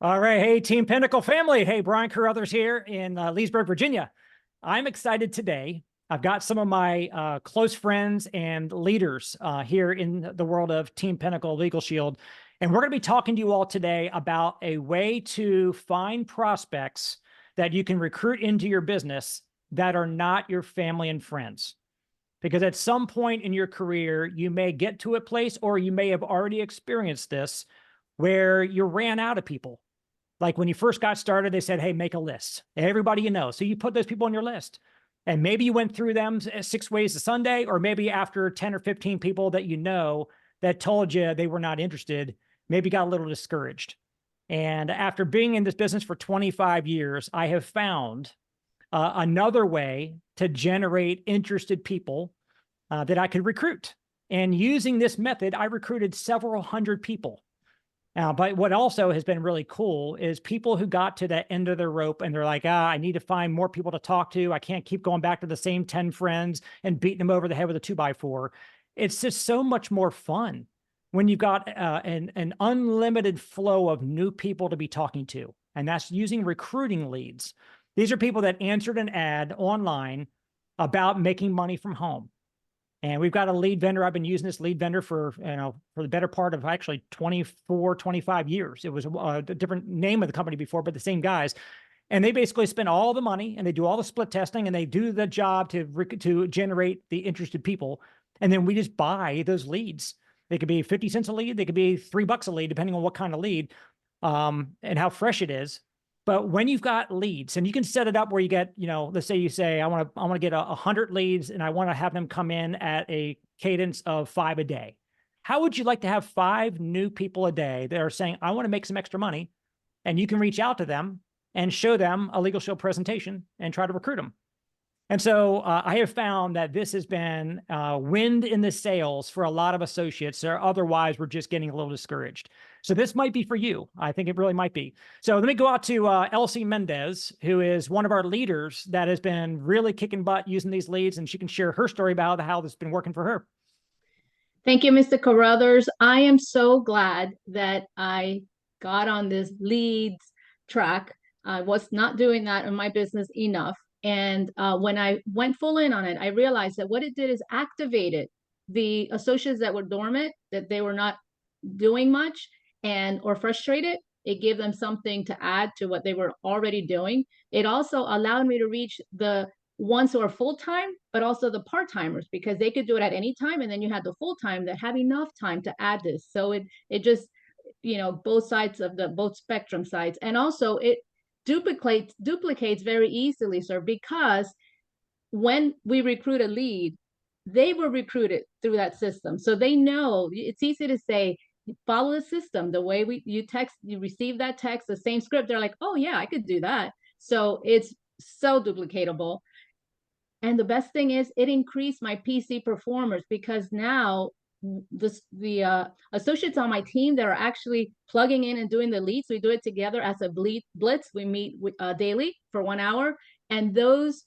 All right. Hey, Team Pinnacle family. Hey, Brian Carruthers here in Leesburg, Virginia. I'm excited today. I've got some of my close friends and leaders here in the world of Team Pinnacle Legal Shield. And we're going to be talking to you all today about a way to find prospects that you can recruit into your business that are not your family and friends. Because at some point in your career, you may get to a place, or you may have already experienced this, where you ran out of people. Like when you first got started, they said, hey, make a list. Everybody you know. So you put those people on your list. And maybe you went through them 6 ways to Sunday, or maybe after 10 or 15 people that you know that told you they were not interested, maybe got a little discouraged. And after being in this business for 25 years, I have found another way to generate interested people that I could recruit. And using this method, I recruited several hundred people. But what also has been really cool is people who got to the end of their rope and they're like, I need to find more people to talk to. I can't keep going back to the same 10 friends and beating them over the head with a 2x4. It's just so much more fun when you've got an unlimited flow of new people to be talking to. And that's using recruiting leads. These are people that answered an ad online about making money from home. And we've got a lead vendor. I've been using this lead vendor for the better part of actually 24, 25 years. It was a different name of the company before, but the same guys. And they basically spend all the money and they do all the split testing and they do the job to generate the interested people. And then we just buy those leads. They could be 50 cents a lead. They could be $3 a lead, depending on what kind of lead and how fresh it is. But when you've got leads, and you can set it up where you get, let's say you say, I want to get 100 leads and I want to have them come in at a cadence of 5 a day. How would you like to have 5 new people a day that are saying, I want to make some extra money? And you can reach out to them and show them a Legal Shield presentation and try to recruit them. And so I have found that this has been wind in the sails for a lot of associates that otherwise were just getting a little discouraged. So this might be for you. I think it really might be. So let me go out to Elsie Mendez, who is one of our leaders that has been really kicking butt using these leads, and she can share her story about how this has been working for her. Thank you, Mr. Carruthers. I am so glad that I got on this leads track. I was not doing that in my business enough. And when I went full in on it, I realized that what it did is activated the associates that were dormant, that they were not doing much or frustrated. It gave them something to add to what they were already doing. It also allowed me to reach the ones who are full-time, but also the part-timers, because they could do it at any time. And then you had the full-time that have enough time to add this. So it just, both sides of both spectrum sides. And also it duplicates very easily, sir, because when we recruit a lead, they were recruited through that system. So they know. It's easy to say, follow the system. The way you receive that text, the same script, they're like, oh yeah, I could do that. So it's so duplicatable. And the best thing is it increased my PC performers, because now the associates on my team that are actually plugging in and doing the leads, we do it together as a blitz. We meet daily for 1 hour, and those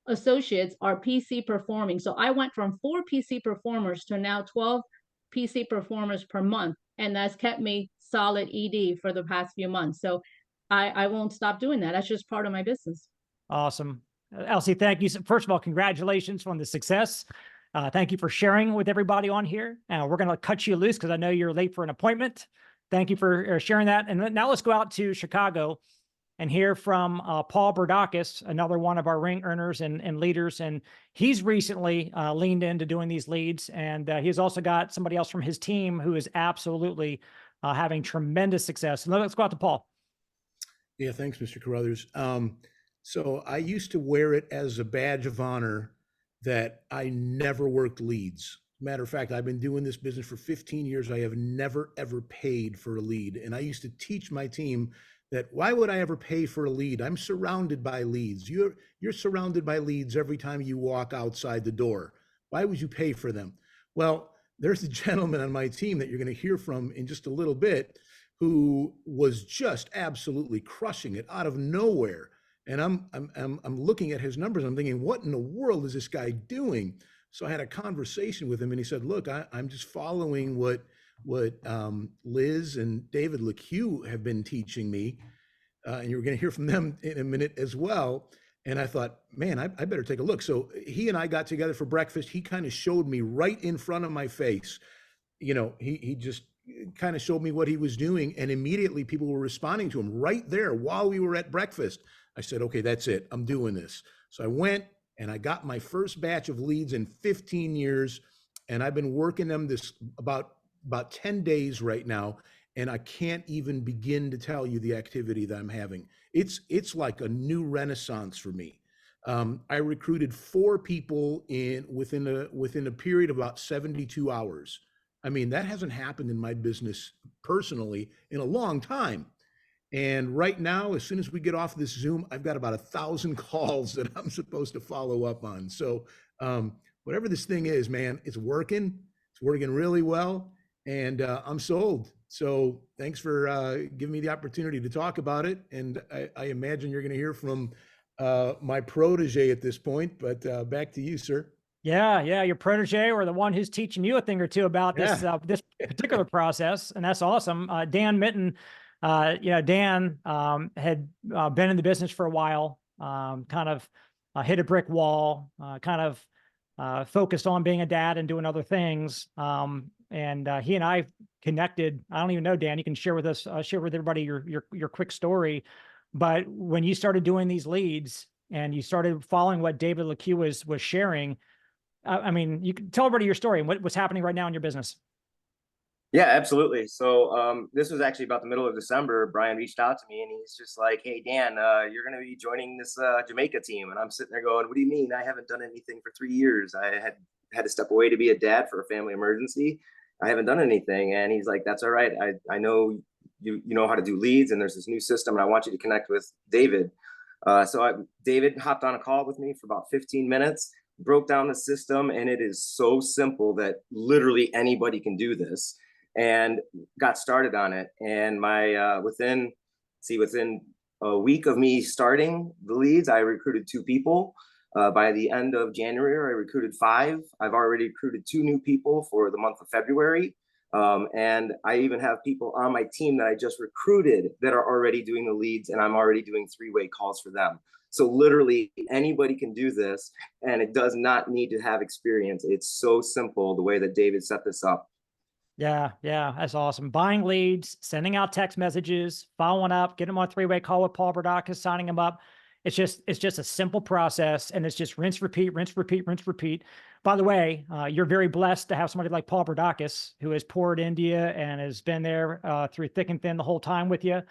associates are PC performing. So I went from 4 PC performers to now 12 PC performers per month, and that's kept me solid ED for the past few months. So I won't stop doing that. That's just part of my business. Awesome. Elsie, thank you. First of all, congratulations on the success. Thank you for sharing with everybody on here. We're going to cut you loose because I know you're late for an appointment. Thank you for sharing that. And now let's go out to Chicago and hear from Paul Burdakis, another one of our ring earners and leaders. And he's recently leaned into doing these leads. And he's also got somebody else from his team who is absolutely having tremendous success. So let's go out to Paul. Yeah, thanks, Mr. Carruthers. So I used to wear it as a badge of honor that I never worked leads. Matter of fact, I've been doing this business for 15 years. I have never, ever paid for a lead. And I used to teach my team that why would I ever pay for a lead? I'm surrounded by leads. You're surrounded by leads every time you walk outside the door. Why would you pay for them? Well, there's a gentleman on my team that you're going to hear from in just a little bit who was just absolutely crushing it out of nowhere. And I'm looking at his numbers. I'm thinking, what in the world is this guy doing? So I had a conversation with him, and he said, "Look, I'm just following what what Liz and David LeCue have been teaching me, and you're going to hear from them in a minute as well. And I thought, man, I better take a look. So he and I got together for breakfast. He kind of showed me right in front of my face. He just kind of showed me what he was doing, and immediately people were responding to him right there while we were at breakfast. I said, okay, that's it. I'm doing this. So I went and I got my first batch of leads in 15 years, and I've been working them this about 10 days right now, and I can't even begin to tell you the activity that I'm having. It's like a new renaissance for me. I recruited 4 people within a period of about 72 hours. I mean, that hasn't happened in my business personally in a long time. And right now, as soon as we get off this Zoom, I've got about 1,000 calls that I'm supposed to follow up on. So whatever this thing is, man, it's working. It's working really well, and I'm sold. So thanks for giving me the opportunity to talk about it. And I imagine you're going to hear from my protege at this point, but back to you, sir. Yeah, your protege or the one who's teaching you a thing or two about this this particular process, and that's awesome. Dan Mitten, Dan had been in the business for a while, kind of hit a brick wall, kind of focused on being a dad and doing other things. And he and I connected. I don't even know, Dan. You can share with us, share with everybody your quick story. But when you started doing these leads and you started following what David LeCue was sharing, I mean, you can tell everybody your story and what's happening right now in your business. Yeah, absolutely. So this was actually about the middle of December. Brian reached out to me and he's just like, hey, Dan, you're going to be joining this Jamaica team. And I'm sitting there going, what do you mean? I haven't done anything for 3 years. I had to step away to be a dad for a family emergency. I haven't done anything. And he's like, that's all right. I know you know how to do leads, and there's this new system, and I want you to connect with David. David hopped on a call with me for about 15 minutes, broke down the system, and it is so simple that literally anybody can do this, and got started on it. And within a week of me starting the leads, I recruited 2 people. By the end of January, I recruited 5. I've already recruited 2 new people for the month of February. And I even have people on my team that I just recruited that are already doing the leads, and I'm already doing 3-way calls for them. So literally anybody can do this, and it does not need to have experience. It's so simple the way that David set this up. Yeah, that's awesome. Buying leads, sending out text messages, following up, getting them on a 3-way call with Paul Brodakis, signing them up. It's just a simple process, and it's just rinse, repeat, rinse, repeat, rinse, repeat. By the way, you're very blessed to have somebody like Paul Brodakis, who has poured into you and has been there through thick and thin the whole time with you.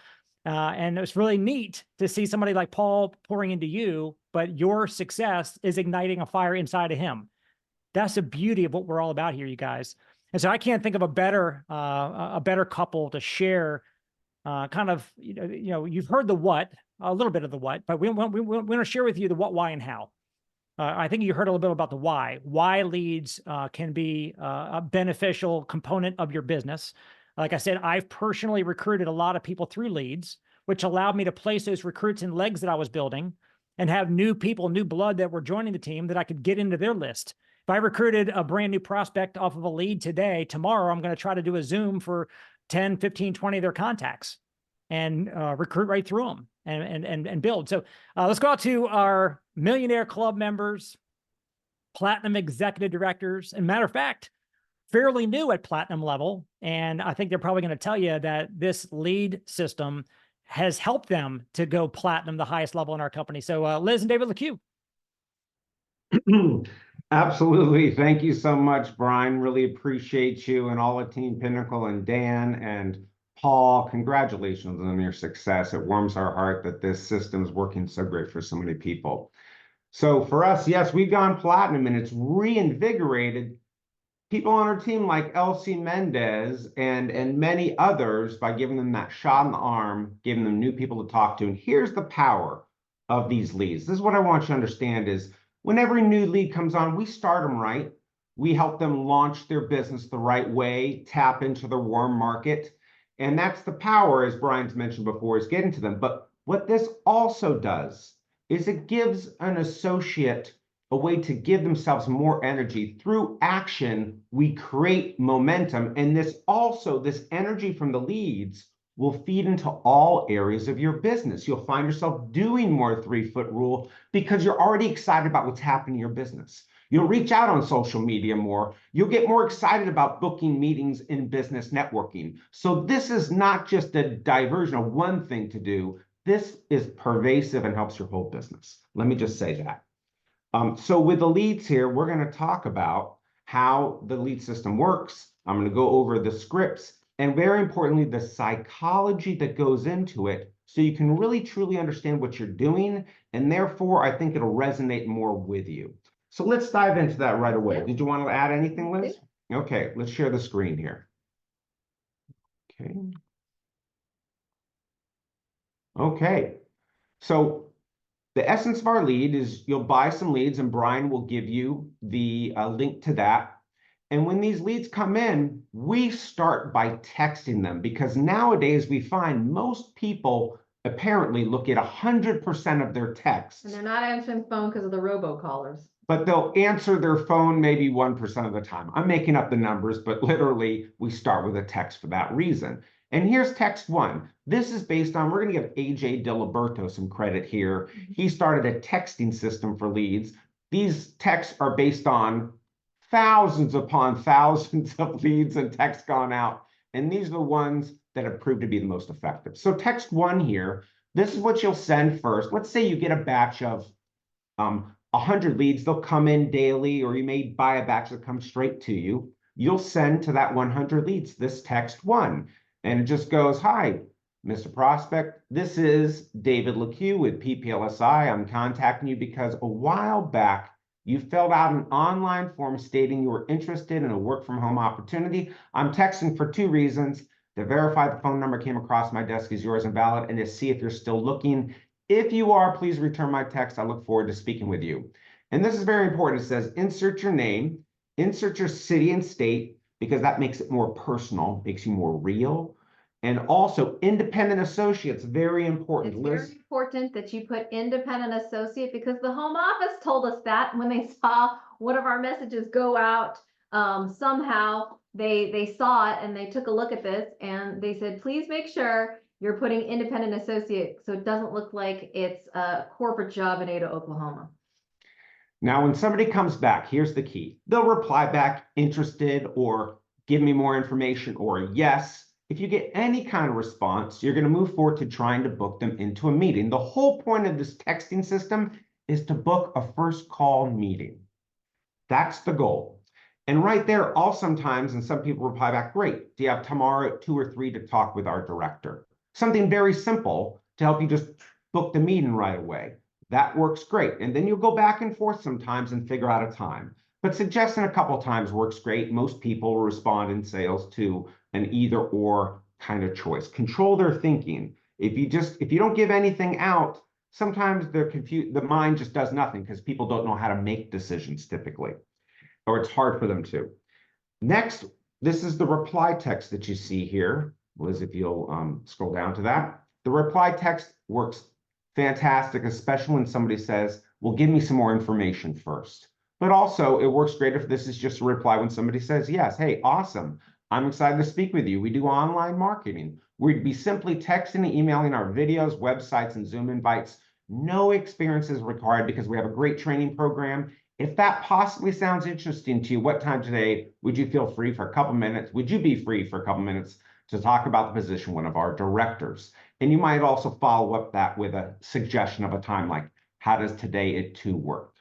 And it's really neat to see somebody like Paul pouring into you, but your success is igniting a fire inside of him. That's the beauty of what we're all about here, you guys. And so I can't think of a better couple to share kind of, you've heard the what, a little bit of the what, but we want to share with you the what, why, and how. I think you heard a little bit about the why leads can be a beneficial component of your business. Like I said, I've personally recruited a lot of people through leads, which allowed me to place those recruits in legs that I was building and have new people, new blood that were joining the team that I could get into their list. If I recruited a brand new prospect off of a lead today, tomorrow I'm going to try to do a Zoom for 10, 15, 20 of their contacts and recruit right through them and build. So let's go out to our Millionaire Club members, Platinum Executive Directors, and matter of fact, fairly new at Platinum level. And I think they're probably going to tell you that this lead system has helped them to go Platinum, the highest level in our company. So Liz and David LeCue. Absolutely. Thank you so much, Brian. Really appreciate you and all of Team Pinnacle, and Dan and Paul. Congratulations on your success. It warms our heart that this system is working so great for so many people. So for us, yes, we've gone Platinum, and it's reinvigorated people on our team like Elsie Mendez and many others by giving them that shot in the arm, giving them new people to talk to. And here's the power of these leads. This is what I want you to understand is when every new lead comes on, we start them right. We help them launch their business the right way, tap into the warm market. And that's the power, as Brian's mentioned before, is getting to them. But what this also does is it gives an associate a way to give themselves more energy. Through action, we create momentum. And this energy from the leads will feed into all areas of your business. You'll find yourself doing more 3-foot rule because you're already excited about what's happening in your business. You'll reach out on social media more. You'll get more excited about booking meetings in business networking. So this is not just a diversion of one thing to do. This is pervasive and helps your whole business. Let me just say that. So with the leads here, we're going to talk about how the lead system works. I'm going to go over the scripts and, very importantly, the psychology that goes into it so you can really truly understand what you're doing. And therefore, I think it'll resonate more with you. So let's dive into that right away. Yeah. Did you want to add anything, Liz? Okay, let's share the screen here. Okay. Okay. So the essence of our lead is you'll buy some leads, and Brian will give you the link to that. And when these leads come in, we start by texting them, because nowadays we find most people apparently look at 100% of their texts. And they're not answering the phone because of the robocallers. But they'll answer their phone maybe 1% of the time. I'm making up the numbers, but literally we start with a text for that reason. And here's text 1. This is based on, we're going to give AJ Diliberto some credit here. He started a texting system for leads. These texts are based on thousands upon thousands of leads and texts gone out. And these are the ones that have proved to be the most effective. So text 1 here, this is what you'll send first. Let's say you get a batch of 100 leads. They'll come in daily, or you may buy a batch that comes straight to you. You'll send to that 100 leads this text 1. And it just goes, "Hi, Mr. Prospect. This is David LeCue with PPLSI. I'm contacting you because a while back you filled out an online form stating you were interested in a work from home opportunity. I'm texting for 2 reasons: to verify the phone number came across my desk is yours and valid, and to see if you're still looking. If you are, please return my text. I look forward to speaking with you." And this is very important. It says, insert your name, insert your city and state, because that makes it more personal, makes you more real. And also independent associates, very important. It's Liz? very important that you put independent associate, because the home office told us that when they saw one of our messages go out. Somehow they saw it and they took a look at this and they said, please make sure you're putting independent associate so it doesn't look like it's a corporate job in Ada, Oklahoma. Now, when somebody comes back, here's the key. They'll reply back interested, or give me more information, or yes. If you get any kind of response, you're going to move forward to trying to book them into a meeting. The whole point of this texting system is to book a first call meeting. That's the goal. And right there, I'll sometimes, and some people reply back, great. Do you have tomorrow at 2 or 3 to talk with our director? Something very simple to help you just book the meeting right away. That works great. And then you'll go back and forth sometimes and figure out a time. But suggesting a couple times works great. Most people will respond in sales to an either or kind of choice. Control their thinking. If you don't give anything out, sometimes they're confused. The mind just does nothing because people don't know how to make decisions typically, or it's hard for them to. Next, this is the reply text that you see here. Liz, if you'll scroll down to that. The reply text works fantastic, especially when somebody says, well, give me some more information first. But also, it works great if this is just a reply when somebody says, yes, hey, awesome. I'm excited to speak with you. We do online marketing. We'd be simply texting and emailing our videos, websites, and Zoom invites. No experience is required because we have a great training program. If that possibly sounds interesting to you, what time today would you feel free for a couple minutes? Would you be free for a couple minutes to talk about the position, one of our directors? And you might also follow up that with a suggestion of a time, like, how does today at 2 work?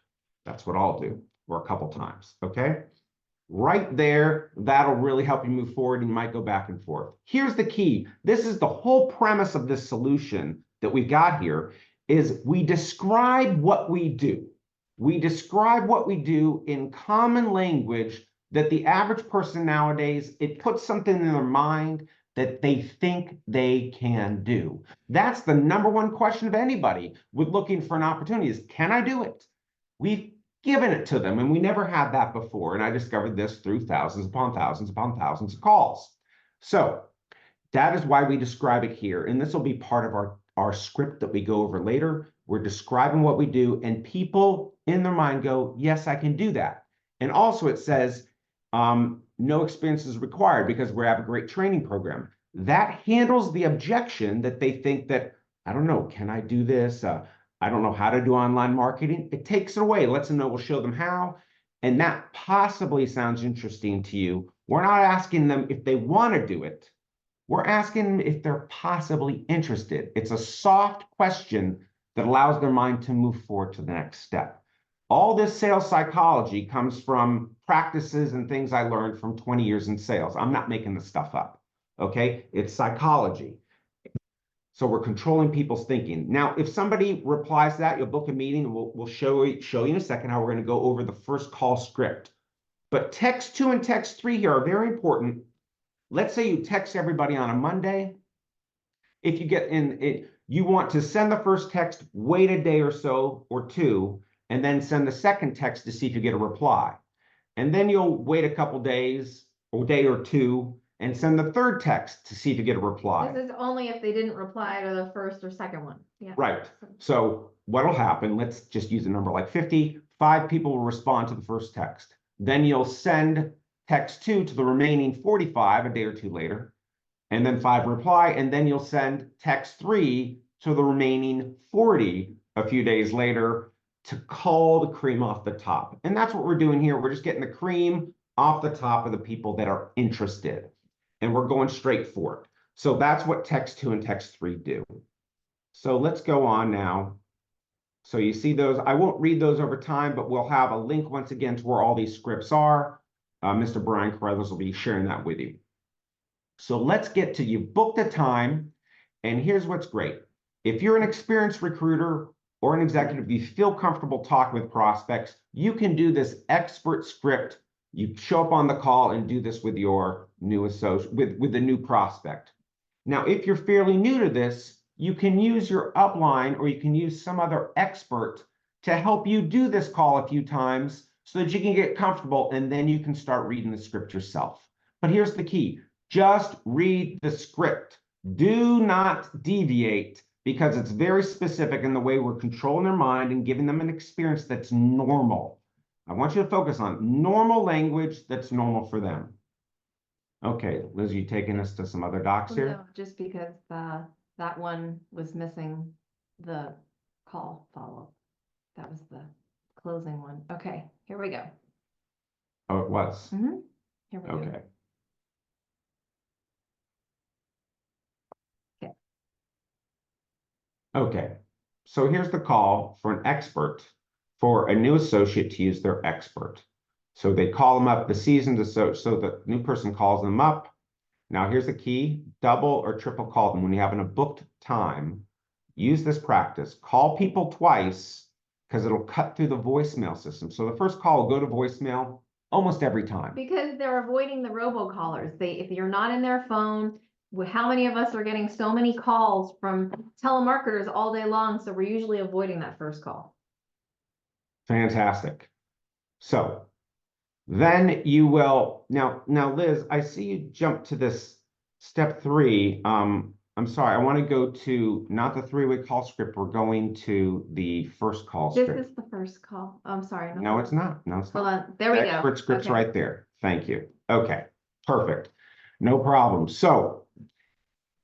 That's what I'll do, or a couple times, okay? Right there, that'll really help you move forward, and you might go back and forth. Here's the key. This is the whole premise of this solution that we've got here, is we describe what we do. We describe what we do in common language that the average person nowadays, it puts something in their mind that they think they can do. That's the #1 question of anybody with looking for an opportunity is, can I do it? We've given it to them, and we never had that before. And I discovered this through thousands upon thousands upon thousands of calls. So that is why we describe it here. And this will be part of our script that we go over later. We're describing what we do, and people in their mind go, yes, I can do that. And also it says, no experience is required because we have a great training program. That handles the objection that they think that, I don't know, can I do this? I don't know how to do online marketing. It takes it away, lets them know, we'll show them how. And that possibly sounds interesting to you. We're not asking them if they want to do it. We're asking them if they're possibly interested. It's a soft question that allows their mind to move forward to the next step. All this sales psychology comes from practices and things I learned from 20 years in sales. I'm not making this stuff up, okay? It's psychology. So we're controlling people's thinking. Now, if somebody replies to that, you'll book a meeting, and we'll show you in a second how we're going to go over the first call script. But text 2 and text 3 here are very important. Let's say you text everybody on a Monday. If you get in it, you want to send the first text, wait a day or so or two, and then send the second text to see if you get a reply. And then you'll wait a couple days, or a day or two, and send the third text to see if you get a reply. This is only if they didn't reply to the first or second one. Yeah. Right. So what'll happen, let's just use a number like 50, 5 people will respond to the first text. Then you'll send text 2 to the remaining 45 a day or two later, and then 5 reply, and then you'll send text 3 to the remaining 40 a few days later to call the cream off the top. And that's what we're doing here. We're just getting the cream off the top of the people that are interested, and we're going straight for it. So that's what text 2 and text 3 do. So let's go on now. So you see those, I won't read those over time, but we'll have a link once again to where all these scripts are. Mr. Brian Carruthers will be sharing that with you. So let's get to, you've booked a time, and here's what's great. If you're an experienced recruiter or an executive, you feel comfortable talking with prospects, you can do this expert script. You show up on the call and do this with your new associate, with the new prospect. Now, if you're fairly new to this, you can use your upline, or you can use some other expert to help you do this call a few times so that you can get comfortable, and then you can start reading the script yourself. But here's the key. Just read the script. Do not deviate, because it's very specific in the way we're controlling their mind and giving them an experience that's normal. I want you to focus on normal language that's normal for them. Okay, Liz, you taking us to some other docs here? No, just because that one was missing the call follow-up. That was the closing one. Okay, here we go. Oh, it was. Here we go. Okay. Okay. Okay, so here's the call for an expert, for a new associate to use their expert. So they call them up, the seasoned associate, so the new person calls them up. Now here's the key, double or triple call them. When you're having a booked time, use this practice. Call people twice, because it'll cut through the voicemail system. So the first call will go to voicemail almost every time. Because they're avoiding the robocallers. If you're not in their phone, how many of us are getting so many calls from telemarketers all day long? So we're usually avoiding that first call. Fantastic. So then you will, now Liz, I see you jump to this step 3. I'm sorry, I want to go to not the 3-way call script. We're going to the first call This script. is the first call. I'm sorry. No, it's not. No, it's not. Hold on. There we go. Expert script's Okay. right there. Thank you. Okay, perfect. No problem. So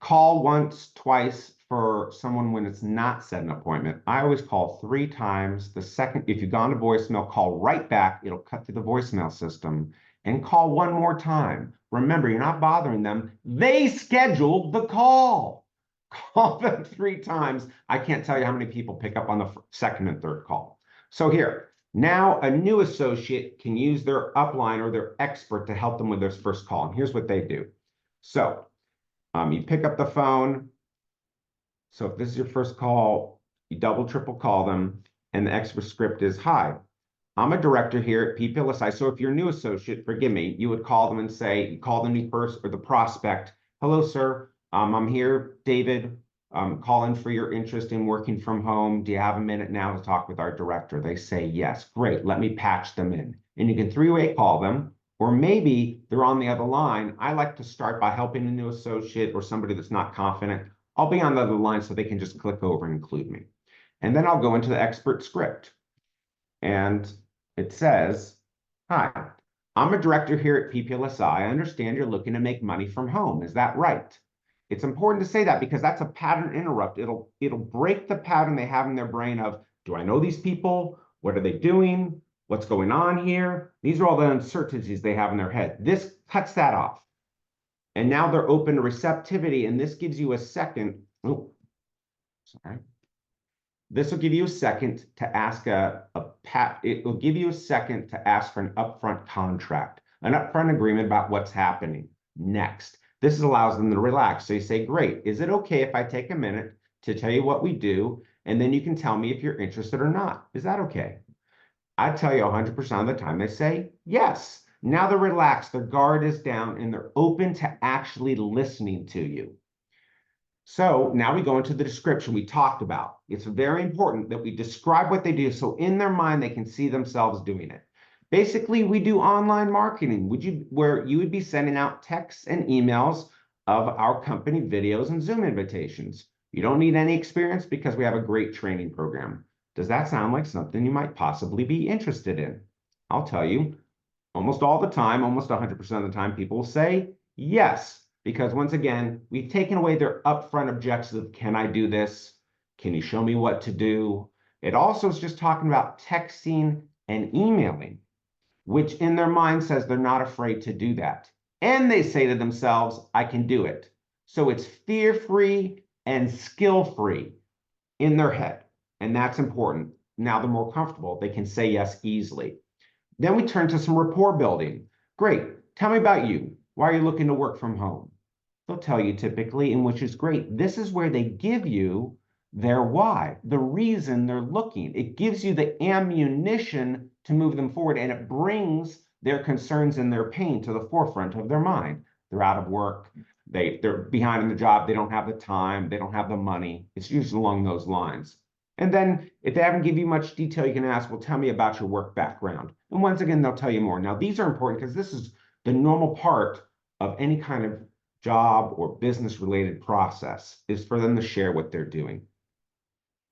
call once, twice for someone when it's not set an appointment. I always call 3 times. The second, if you've gone to voicemail, call right back. It'll cut through the voicemail system, and call one more time. Remember, you're not bothering them. They scheduled the call. Call them 3 times. I can't tell you how many people pick up on the second and third call. So here, now a new associate can use their upline or their expert to help them with their first call. And here's what they do. So you pick up the phone. So if this is your first call, you double, triple call them, and the expert script is, hi, I'm a director here at PPLSI. So if you're a new associate, forgive me, you would call them and say, you call them the first or the prospect. Hello, sir. I'm here, David. I'm calling for your interest in working from home. Do you have a minute now to talk with our director? They say, yes. Great. Let me patch them in. And you can 3-way call them, or maybe they're on the other line. I like to start by helping a new associate or somebody that's not confident. I'll be on the other line so they can just click over and include me. And then I'll go into the expert script. And it says, hi, I'm a director here at PPLSI. I understand you're looking to make money from home. Is that right? It's important to say that because that's a pattern interrupt. It'll break the pattern they have in their brain of, do I know these people? What are they doing? What's going on here? These are all the uncertainties they have in their head. This cuts that off. And now they're open to receptivity, and this gives you a second. Oh, sorry. This will give you a second to ask it will give you a second to ask for an upfront contract, an upfront agreement about what's happening next. This allows them to relax. So you say, great, is it okay if I take a minute to tell you what we do, and then you can tell me if you're interested or not? Is that okay? I tell you 100% of the time they say yes. Now they're relaxed, their guard is down, and they're open to actually listening to you. So now we go into the description we talked about. It's very important that we describe what they do so in their mind they can see themselves doing it. Basically, we do online marketing, where you would be sending out texts and emails of our company videos and Zoom invitations. You don't need any experience because we have a great training program. Does that sound like something you might possibly be interested in? I'll tell you, almost all the time, almost 100% of the time, people will say yes. Because once again, we've taken away their upfront objections of, can I do this? Can you show me what to do? It also is just talking about texting and emailing, which in their mind says they're not afraid to do that. And they say to themselves, I can do it. So it's fear-free and skill-free in their head. And that's important. Now they're more comfortable. They can say yes easily. Then we turn to some rapport building. Great. Tell me about you. Why are you looking to work from home? They'll tell you typically, and which is great. This is where they give you their why, the reason they're looking. It gives you the ammunition to move them forward, and it brings their concerns and their pain to the forefront of their mind. They're out of work. They're behind in the job. They don't have the time. They don't have the money. It's usually along those lines. And then if they haven't given you much detail, you can ask, well, tell me about your work background. And once again, they'll tell you more. Now, these are important because this is the normal part of any kind of job or business related process, is for them to share what they're doing.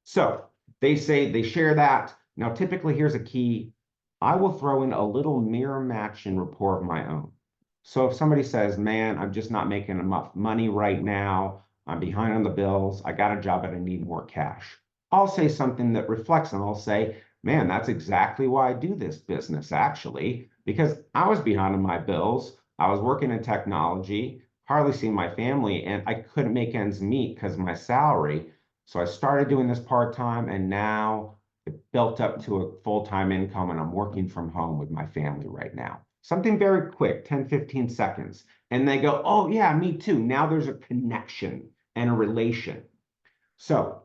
So they say they share that. Now, typically, here's a key. I will throw in a little mirror matching rapport of my own. So if somebody says, man, I'm just not making enough money right now, I'm behind on the bills, I got a job and I need more cash, I'll say something that reflects, and I'll say, man, that's exactly why I do this business, actually, because I was behind on my bills. I was working in technology, hardly seeing my family, and I couldn't make ends meet because of my salary. So I started doing this part-time, and now it built up to a full-time income, and I'm working from home with my family right now. Something very quick, 10, 15 seconds. And they go, oh yeah, me too. Now there's a connection and a relation. So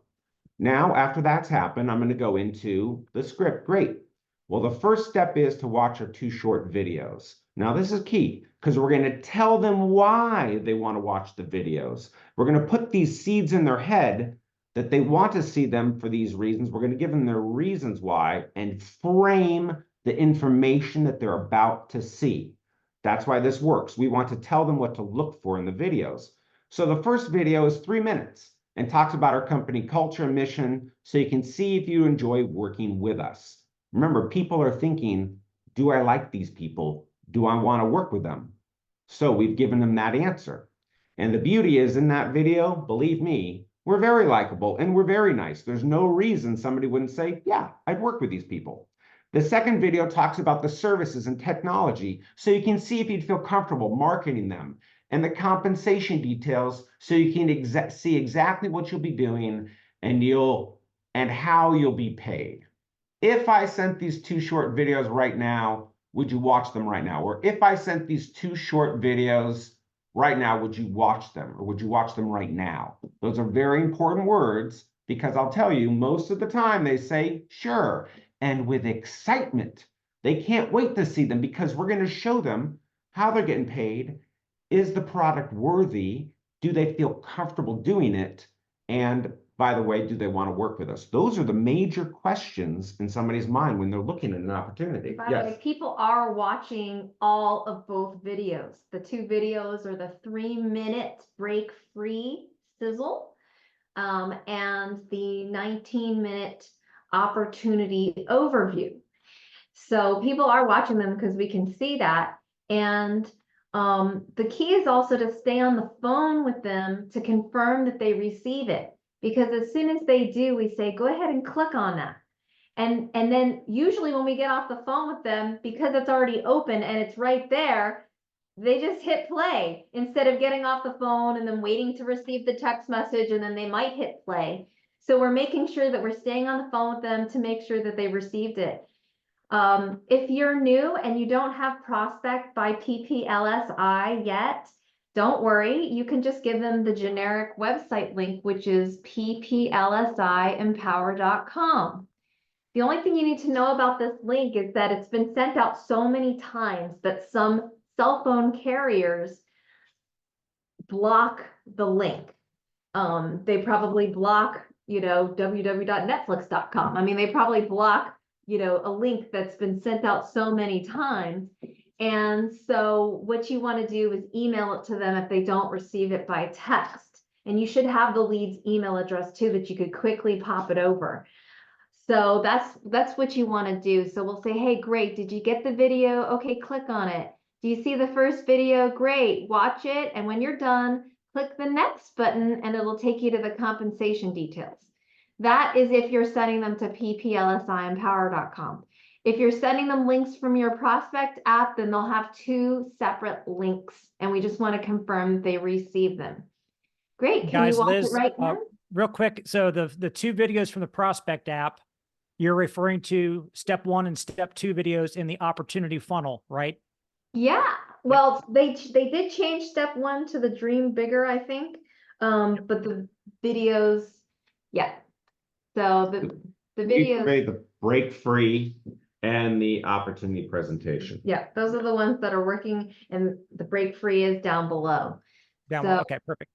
now after that's happened, I'm going to go into the script. Great. Well, the first step is to watch our 2 short videos. Now, this is key because we're going to tell them why they want to watch the videos. We're going to put these seeds in their head that they want to see them for these reasons. We're going to give them their reasons why and frame the information that they're about to see. That's why this works. We want to tell them what to look for in the videos. So the first video is 3 minutes and talks about our company culture and mission, so you can see if you enjoy working with us. Remember, people are thinking, do I like these people? Do I want to work with them? So we've given them that answer. And the beauty is in that video, believe me, we're very likable and we're very nice. There's no reason somebody wouldn't say, yeah, I'd work with these people. The second video talks about the services and technology, so you can see if you'd feel comfortable marketing them, and the compensation details, so you can see exactly what you'll be doing and how you'll be paid. If I sent these 2 short videos right now, would you watch them right now? Or if I sent these 2 short videos right now, would you watch them? Or would you watch them right now? Those are very important words, because I'll tell you, most of the time they say, sure. And with excitement, they can't wait to see them, because we're going to show them how they're getting paid. Is the product worthy? Do they feel comfortable doing it? And by the way, do they want to work with us? Those are the major questions in somebody's mind when they're looking at an opportunity. By the way, people are watching all of both videos. The 2 videos are the 3-minute break-free sizzle. and the 19-minute opportunity overview. So people are watching them because we can see that. And the key is also to stay on the phone with them to confirm that they receive it. Because as soon as they do, we say, go ahead and click on that. And then usually when we get off the phone with them, because it's already open and it's right there, they just hit play instead of getting off the phone and then waiting to receive the text message, and then they might hit play. So we're making sure that we're staying on the phone with them to make sure that they received it. If you're new and you don't have Prospect by PPLSI yet, don't worry. You can just give them the generic website link, which is pplsiempower.com. The only thing you need to know about this link is that it's been sent out so many times that some cell phone carriers block the link. They probably block, www.netflix.com. I mean, they probably block, a link that's been sent out so many times. And so what you want to do is email it to them if they don't receive it by text. And you should have the lead's email address too, that you could quickly pop it over. So that's what you want to do. So we'll say, hey, great. Did you get the video? Okay, click on it. Do you see the first video? Great. Watch it. And when you're done, click the next button and it'll take you to the compensation details. That is if you're sending them to pplsiempower.com. If you're sending them links from your Prospect app, then they'll have 2 separate links, and we just want to confirm that they receive them. Great. Can Guys, you watch Liz, it right now? real quick. So the 2 videos from the Prospect app, you're referring to step 1 and step 2 videos in the opportunity funnel, right? Yeah. Well, they did change step 1 to the dream bigger, I think. But the videos, yeah. So the videos, The break free and the opportunity presentation. yeah, those are the ones that are working, and the break free is down below. Okay, perfect.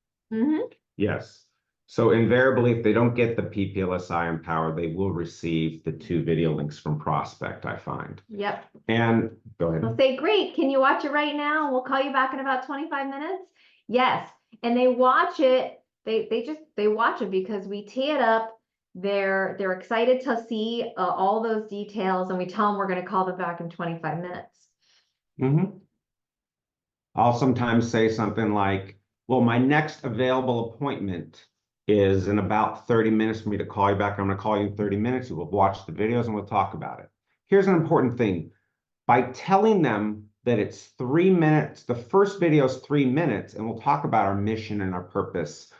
Yes. So invariably, if they don't get the PPLSI Empower, they will receive the 2 video links from Prospect, I find. Yep. And go ahead. They'll say, great, can you watch it right now? We'll call you back in about 25 minutes. Yes. And they watch it. They watch it because we tee it up. They're excited to see all those details, and we tell them we're going to call them back in 25 minutes. I'll sometimes say something like, well, my next available appointment is in about 30 minutes for me to call you back. I'm going to call you in 30 minutes. We'll watch the videos and we'll talk about it. Here's an important thing. By telling them that it's 3 minutes, the first video is 3 minutes, and we'll talk about our mission and our purpose,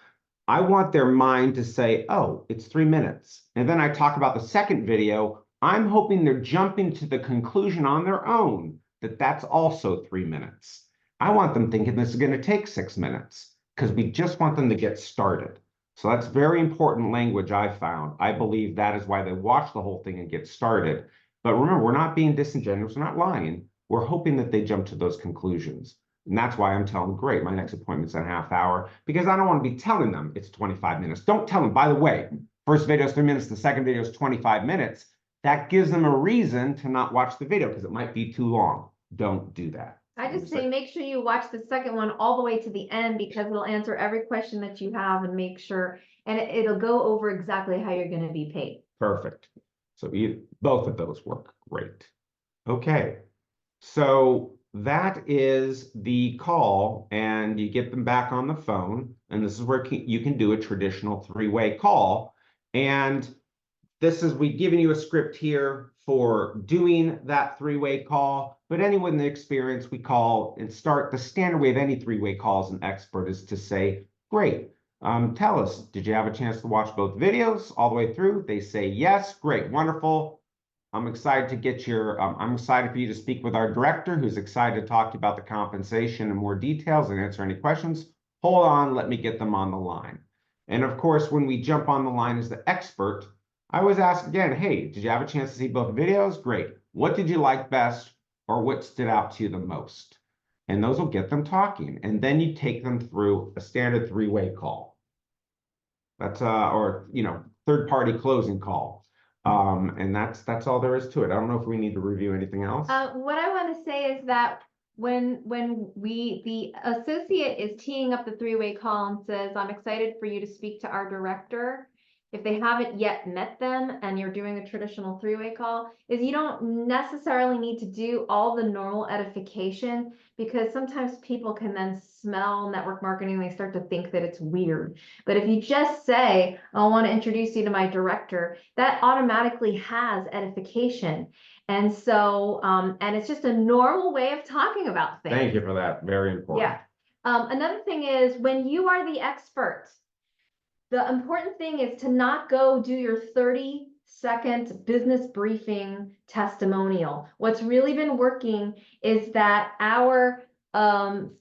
I want their mind to say, oh, it's 3 minutes. And then I talk about the second video. I'm hoping they're jumping to the conclusion on their own that that's also 3 minutes. I want them thinking this is going to take 6 minutes because we just want them to get started. So that's very important language I found. I believe that is why they watch the whole thing and get started. But remember, we're not being disingenuous. We're not lying. We're hoping that they jump to those conclusions. And that's why I'm telling them, great, my next appointment's in a half hour, because I don't want to be telling them it's 25 minutes. Don't tell them, by the way, first video is 3 minutes, the second video is 25 minutes. That gives them a reason to not watch the video because it might be too long. Don't do that. I just say, make sure you watch the second one all the way to the end, because it'll answer every question that you have and make sure, and it'll go over exactly how you're going to be paid. Perfect. So both of those work great. Okay. So that is the call, and you get them back on the phone, and this is where you can do a traditional 3-way call. And this is, we've given you a script here for doing that 3-way call, but anyone in the experience, we call and start the standard way of any 3-way call as an expert is to say, great, tell us, did you have a chance to watch both videos all the way through? They say yes, great, wonderful. I'm excited to get I'm excited for you to speak with our director, who's excited to talk to you about the compensation in more details and answer any questions. Hold on, let me get them on the line. And of course, when we jump on the line as the expert, I always ask again, hey, did you have a chance to see both videos? Great. What did you like best, or what stood out to you the most? And those will get them talking. And then you take them through a standard 3-way call. That's or third-party closing call. And that's all there is to it. I don't know if we need to review anything else. What I want to say is that when the associate is teeing up the three-way call and says, I'm excited for you to speak to our director, if they haven't yet met them and you're doing a traditional three-way call, is you don't necessarily need to do all the normal edification, because sometimes people can then smell network marketing, they start to think that it's weird. But if you just say, I want to introduce you to my director, that automatically has edification. And so, and it's just a normal way of talking about things. Thank you for that. Very important. Yeah. Another thing is, when you are the expert, the important thing is to not go do your 30-second business briefing testimonial. What's really been working is that our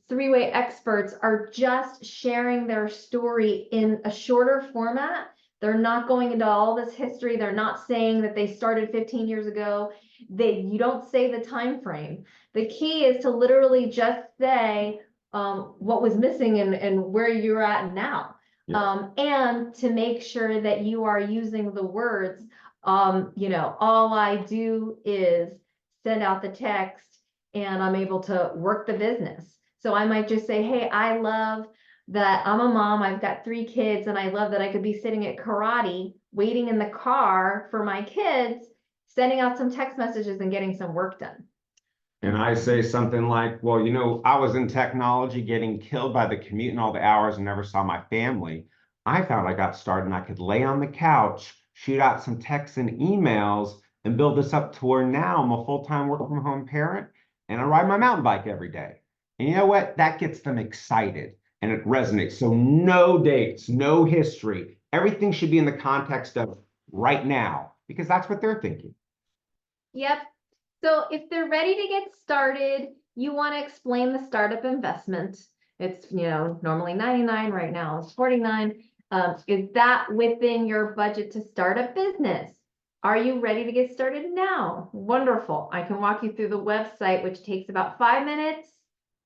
three-way experts are just sharing their story in a shorter format. They're not going into all this history. They're not saying that they started 15 years ago. You don't say the time frame. The key is to literally just say what was missing and where you're at now. Yeah. And to make sure that you are using the words, all I do is send out the text and I'm able to work the business. So I might just say, hey, I love that I'm a mom, I've got 3 kids, and I love that I could be sitting at karate, waiting in the car for my kids, sending out some text messages and getting some work done. And I say something like, well, I was in technology getting killed by the commute and all the hours and never saw my family. I found I got started and I could lay on the couch, shoot out some texts and emails, and build this up to where now I'm a full-time work from home parent and I ride my mountain bike every day. And you know what? That gets them excited and it resonates. So no dates, no history. Everything should be in the context of right now, because that's what they're thinking. Yep. So if they're ready to get started, you want to explain the startup investment. It's, normally 99, right now it's 49. Is that within your budget to start a business? Are you ready to get started now? Wonderful. I can walk you through the website, which takes about 5 minutes,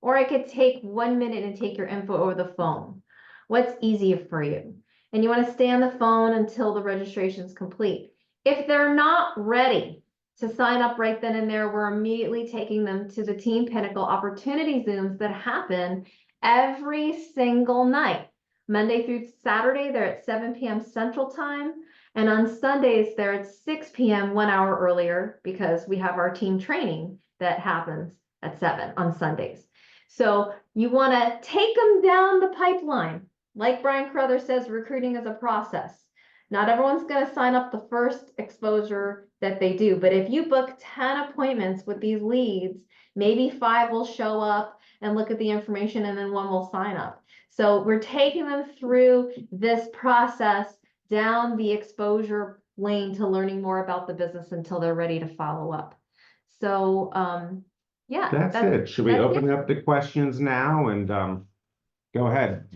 or I could take 1 minute and take your info over the phone. What's easier for you? And you want to stay on the phone until the registration is complete. If they're not ready to sign up right then and there, we're immediately taking them to the Team Pinnacle Opportunity Zooms that happen every single night. Monday through Saturday, they're at 7 p.m. Central Time. And on Sundays, they're at 6 p.m., 1 hour earlier, because we have our team training that happens at 7 on Sundays. So you want to take them down the pipeline. Like Brian Carruthers says, recruiting is a process. Not everyone's going to sign up the first exposure that they do, but if you book 10 appointments with these leads, maybe 5 will show up and look at the information and then 1 will sign up. So we're taking them through this process down the exposure lane to learning more about the business until they're ready to follow up. So, yeah. That's it. Should we that's open up the questions now and go ahead?